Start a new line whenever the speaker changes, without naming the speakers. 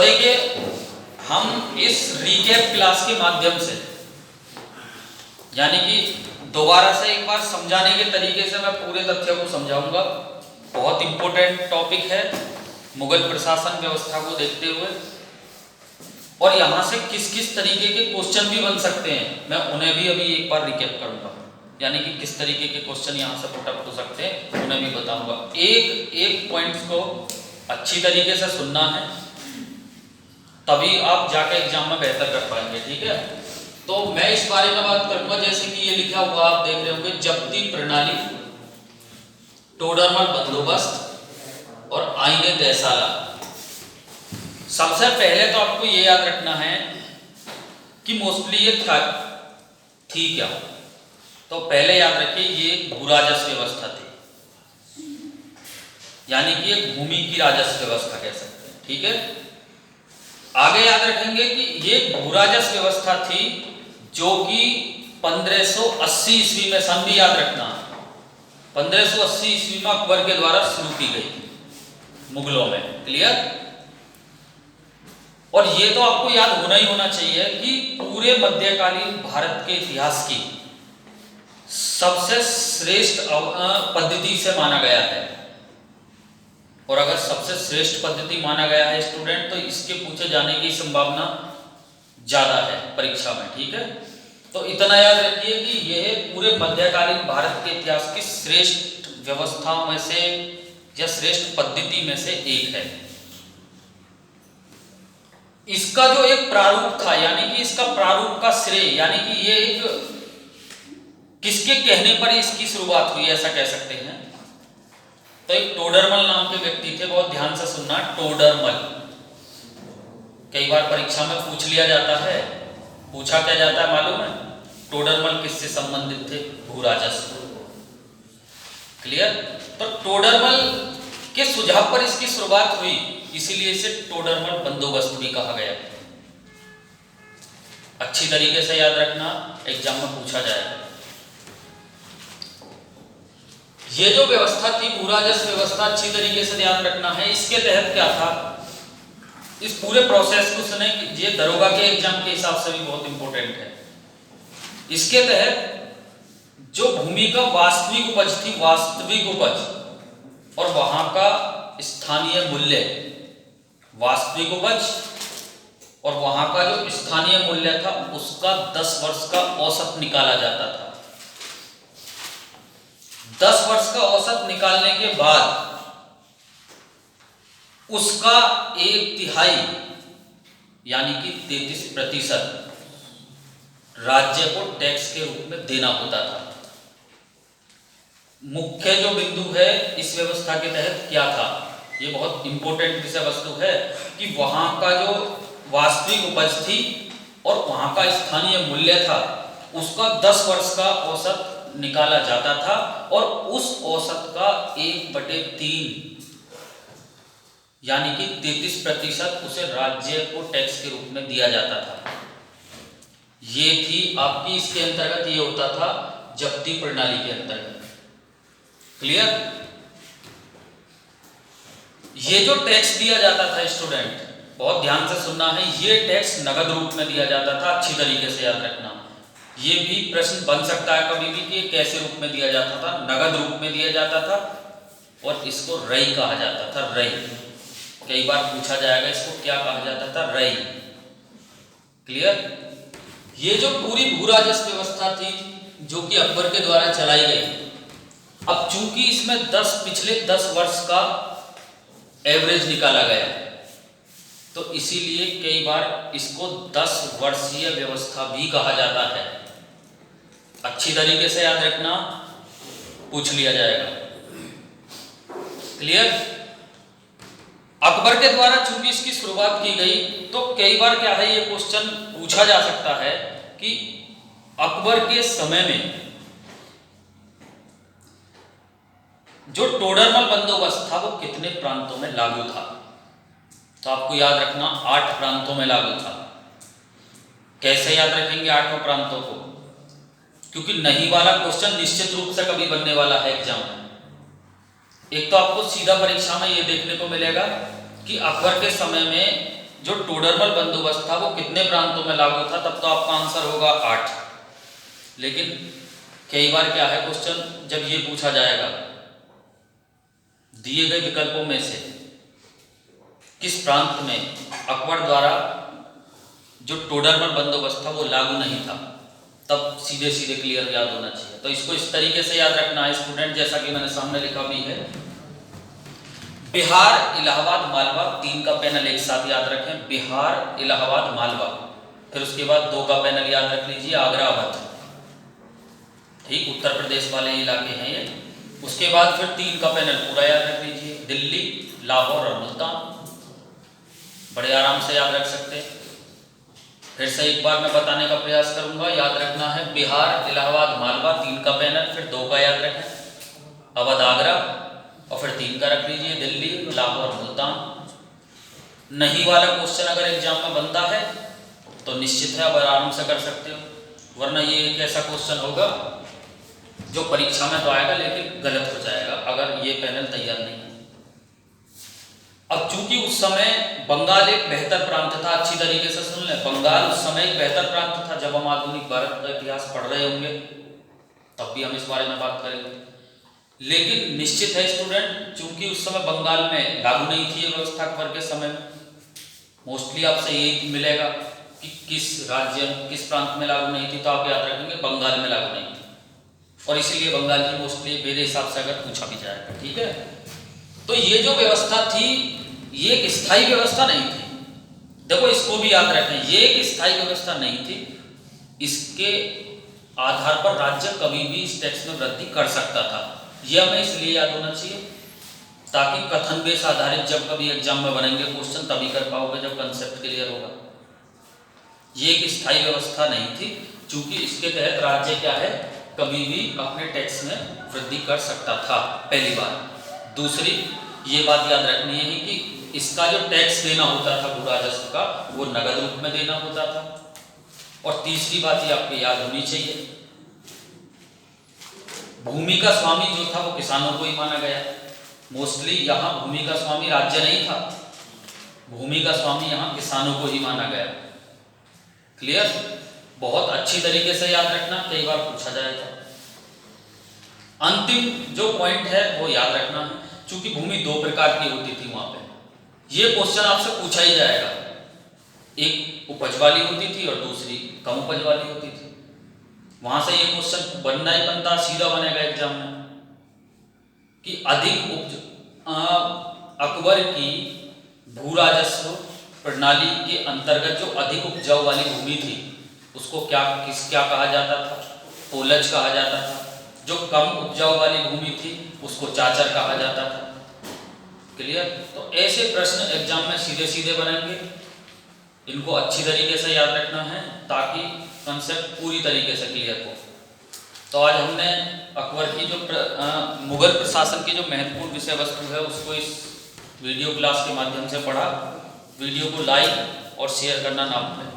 देखिए, हम इस रिकैप क्लास के माध्यम से, यानी कि दोबारा से एक बार समझाने के तरीके से मैं पूरे तथ्य को समझाऊंगा। बहुत इंपॉर्टेंट टॉपिक है मुगल प्रशासन व्यवस्था को देखते हुए, और यहाँ से किस किस तरीके के क्वेश्चन भी बन सकते हैं मैं उन्हें भी अभी एक बार रिकैप करूंगा। यानी कि किस तरीके के क्वेश्चन यहाँ से पुट अप हो सकते हैं उन्हें भी बताऊंगा। एक एक पॉइंट्स को अच्छी तरीके से सुनना है, तभी आप जाके एग्जाम में बेहतर कर पाएंगे। ठीक है, तो मैं इस बारे में बात करूंगा। जैसे कि ये लिखा हुआ आप देख रहे होंगे, जब्ती प्रणाली, टोडरमल बंदोबस्त और आईने देसाला। सबसे पहले तो आपको ये याद रखना है कि मोस्टली ये थी क्या। तो पहले याद रखिए ये भू राजस्व व्यवस्था थी, यानी कि एक भूमि की राजस्व व्यवस्था कह सकते हैं। ठीक है, आगे याद रखेंगे कि ये भू राजस्व व्यवस्था थी जो कि 1580 ईस्वी में, सन भी याद रखना, 1580 ईस्वी में अकबर के द्वारा शुरू की गई थी मुगलों में। क्लियर? और ये तो आपको याद होना ही होना चाहिए कि पूरे मध्यकालीन भारत के इतिहास की सबसे श्रेष्ठ पद्धति से माना गया है। और अगर सबसे श्रेष्ठ पद्धति माना गया है स्टूडेंट, तो इसके पूछे जाने की संभावना ज्यादा है परीक्षा में। ठीक है, तो इतना याद रखिए कि यह पूरे मध्यकालीन भारत के इतिहास की श्रेष्ठ व्यवस्थाओं में से या श्रेष्ठ पद्धति में से एक है। इसका जो एक प्रारूप था, यानी कि इसका प्रारूप का श्रेय, यानी कि ये एक किसके कहने पर इसकी शुरुआत हुई ऐसा कह सकते हैं। तो एक टोडरमल नाम के व्यक्ति थे, बहुत ध्यान से सुनना। टोडरमल कई बार परीक्षा में पूछ लिया जाता है, पूछा क्या जाता है मालूम है? टोडरमल किससे संबंधित थे? भू राजस्व। क्लियर? तो टोडरमल के सुझाव पर इसकी शुरुआत हुई, इसीलिए इसे टोडरमल बंदोबस्त भी कहा गया। अच्छी तरीके से याद रखना, एग्जाम में पूछा जाएगा। ये जो व्यवस्था थी भू राजस्व व्यवस्था, अच्छी तरीके से ध्यान रखना है। इसके तहत क्या था, इस पूरे प्रोसेस को सुने, ये दरोगा के एग्जाम के हिसाब से भी बहुत इंपॉर्टेंट है। इसके तहत जो भूमि का वास्तविक उपज थी, वास्तविक उपज और वहां का स्थानीय मूल्य, वास्तविक उपज और वहां का जो स्थानीय मूल्य था, उसका 10 वर्ष का औसत निकाला जाता था। 10 वर्ष का औसत निकालने के बाद उसका 1/3 यानी कि 33% राज्य को टैक्स के रूप में देना होता था। मुख्य जो बिंदु है इस व्यवस्था के तहत क्या था, ये बहुत इंपॉर्टेंट विषय वस्तु है कि वहां का जो वास्तविक उपज थी और वहां का स्थानीय मूल्य था, उसका 10 वर्ष का औसत निकाला जाता था और उस औसत का 1/3 यानी कि 33% उसे राज्य को टैक्स के रूप में दिया जाता था। ये थी आपकी, इसके अंतर्गत ये होता था जब्ती प्रणाली के अंतर्गत। क्लियर? ये जो टैक्स दिया जाता था स्टूडेंट, बहुत ध्यान से सुनना है, ये टैक्स नगद रूप में दिया जाता था। अच्छी तरीके से याद रखना, ये भी प्रश्न बन सकता है कभी भी कि कैसे रूप में दिया जाता था। नगद रूप में दिया जाता था और इसको रई कहा जाता था। रई कई बार पूछा जाएगा, इसको क्या कहा जाता था? रई। क्लियर? ये जो पूरी भू राजस्व व्यवस्था थी जो कि अकबर के द्वारा चलाई गई, अब चूंकि इसमें पिछले 10 वर्ष का एवरेज निकाला गया, तो इसीलिए कई बार इसको 10 वर्षीय व्यवस्था भी कहा जाता है। अच्छी तरीके से याद रखना, पूछ लिया जाएगा। क्लियर? अकबर के द्वारा चूंकि इसकी शुरुआत की गई, तो कई बार क्या है, ये क्वेश्चन पूछा जा सकता है कि अकबर के समय में जो टोडरमल बंदोबस्त था वो कितने प्रांतों में लागू था। तो आपको याद रखना 8 प्रांतों में लागू था। कैसे याद रखेंगे 8 प्रांतों को? क्योंकि नहीं वाला क्वेश्चन निश्चित रूप से कभी बनने वाला है एग्जाम में। एक तो आपको सीधा परीक्षा में ये देखने को मिलेगा कि अकबर के समय में जो टोडरमल बंदोबस्त था वो कितने प्रांतों में लागू था, तब तो आपका आंसर होगा 8। लेकिन कई बार क्या है क्वेश्चन, जब ये पूछा जाएगा दिए गए विकल्पों में से किस प्रांत में अकबर द्वारा जो टोडरमल बंदोबस्त था वो लागू नहीं था, तब सीधे सीधे क्लियर याद होना चाहिए। तो इसको इस तरीके से याद रखना है स्टूडेंट, जैसा कि मैंने सामने लिखा भी है। बिहार, इलाहाबाद, मालवा, 3 का पैनल एक साथ याद रखें। बिहार, इलाहाबाद, मालवा। फिर उसके बाद 2 का पैनल याद रख लीजिए, आगरा, अवध। ठीक, उत्तर प्रदेश वाले इलाके हैं ये। उसके बाद फिर 3 का पैनल पूरा याद रख लीजिए, दिल्ली, लाहौर और मुल्तान। बड़े आराम से याद रख सकते हैं। फिर से एक बार मैं बताने का प्रयास करूंगा, याद रखना है बिहार, इलाहाबाद, मालवा, 3 का पैनल, फिर 2 का याद रखें, अवध, आगरा, और फिर 3 का रख लीजिए, दिल्ली, लाहौर, मुल्तान। नहीं वाला क्वेश्चन अगर एग्जाम में बनता है तो निश्चित है अब आराम से कर सकते हो, वरना ये एक ऐसा क्वेश्चन होगा जो परीक्षा में तो आएगा लेकिन गलत हो जाएगा अगर ये पैनल तैयार नहीं है। अब चूंकि उस समय बंगाल एक बेहतर प्रांत था, अच्छी तरीके से सुन लें, बंगाल उस समय एक बेहतर प्रांत था। जब हम आधुनिक भारत का इतिहास पढ़ रहे होंगे तब भी हम इस बारे में बात करेंगे। लेकिन निश्चित है स्टूडेंट, चूंकि उस समय बंगाल में लागू नहीं थी ये व्यवस्था अकबर के समय में, मोस्टली आपसे यही मिलेगा कि किस राज्य, किस प्रांत में लागू नहीं थी, तो आप याद रखेंगे बंगाल में लागू नहीं थी, और इसीलिए बंगाल की मोस्टली मेरे हिसाब से अगर पूछा भी जाएगा। ठीक है, तो ये जो व्यवस्था थी ये एक स्थायी व्यवस्था नहीं थी। देखो इसको भी याद रखें, ये एक स्थायी व्यवस्था नहीं थी। इसके आधार पर राज्य कभी भी इस टैक्स में वृद्धि कर सकता था। यह हमें इसलिए याद होना चाहिए ताकि कथन बेस आधारित जब कभी एग्जाम में बनेंगे क्वेश्चन तभी कर पाओगे जब कंसेप्ट क्लियर होगा। ये एक स्थायी व्यवस्था नहीं थी, चूंकि इसके तहत राज्य क्या है, कभी भी अपने टैक्स में वृद्धि कर सकता था, पहली बात। दूसरी ये बात याद रखनी है कि इसका जो टैक्स देना होता था भू राजस्व का, वो नगद रूप में देना होता था। और तीसरी बात ये आपको याद होनी चाहिए, भूमि का स्वामी जो था वो किसानों को ही माना गया। मोस्टली यहाँ भूमि का स्वामी राज्य नहीं था, भूमि का स्वामी यहाँ किसानों को ही माना गया। क्लियर, बहुत अच्छी तरीके से याद रखना, कई बार पूछा जाएगा। अंतिम जो पॉइंट है वो याद रखना है, चूंकि भूमि 2 प्रकार की होती थी वहां पे, ये क्वेश्चन आपसे पूछा ही जाएगा। एक उपज वाली होती थी और दूसरी कम उपज वाली होती थी। वहां से ये क्वेश्चन बनना ही बनता, सीधा बनेगा एग्जाम में कि अधिक उपज अकबर की भू राजस्व प्रणाली के अंतर्गत जो अधिक उपजाऊ वाली भूमि थी उसको क्या कहा जाता था, पोलज कहा जाता था। जो कम उपजाऊ वाली भूमि थी उसको चाचर कहा जाता था। क्लियर, तो ऐसे प्रश्न एग्जाम में सीधे सीधे बनेंगे, इनको अच्छी तरीके से याद रखना है ताकि कंसेप्ट पूरी तरीके से क्लियर हो। तो आज हमने अकबर की जो मुगल प्रशासन की जो महत्वपूर्ण विषय वस्तु है उसको इस वीडियो क्लास के माध्यम से पढ़ा। वीडियो को लाइक और शेयर करना ना भूलें।